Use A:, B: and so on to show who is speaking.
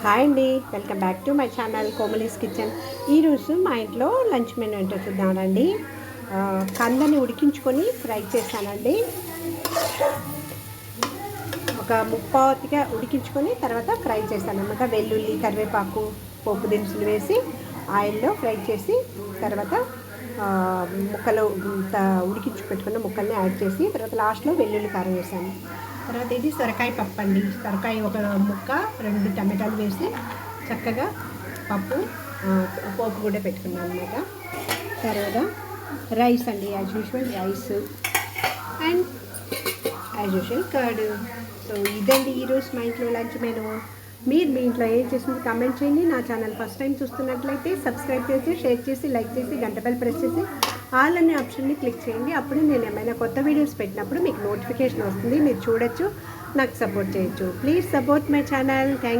A: Hi అండి, welcome back to my channel Komali's kitchen. ఈరోజు మా ఇంట్లో లంచ్ మెనూ ఏంటో చూద్దామండి. కందని ఉడికించుకొని ఫ్రై చేశానండి. ఒక ముప్పావతిగా ఉడికించుకొని తర్వాత ఫ్రై చేశాను అనమాట. వెల్లుల్లి, కరివేపాకు, పోపు దినుసులు వేసి ఆయిల్లో ఫ్రై చేసి తర్వాత ముక్కలు ఉడికించి పెట్టుకున్న ముక్కల్ని యాడ్ చేసి తర్వాత లాస్ట్లో వెల్లుల్లి కారం వేసాను. తర్వాత ఇది సొరకాయ పప్పు అండి. సొరకాయ ఒక ముక్క, 2 టమాటాలు వేసి చక్కగా పప్పు పోపు కూడా పెట్టుకున్నాను అనమాట. తర్వాత రైస్ అండి, as usual rice and as usual curd. So ఇదండి ఈరోజు మా ఇంట్లో లంచ్ మెనూ. మీరు మీ ఇంట్లో ఏం చేసింది కామెంట్ చేయండి. నా ఛానల్ ఫస్ట్ టైం చూస్తున్నట్లయితే సబ్స్క్రైబ్ చేసి, షేర్ చేసి, లైక్ చేసి, గంట బెల్ ప్రెస్ చేసి ఆల్ అనే ఆప్షన్ని క్లిక్ చేయండి. అప్పుడు నేను ఏమైనా కొత్త వీడియోస్ పెట్టినప్పుడు మీకు నోటిఫికేషన్ వస్తుంది, మీరు చూడొచ్చు, నాకు సపోర్ట్ చేయొచ్చు. Please support my channel. Thank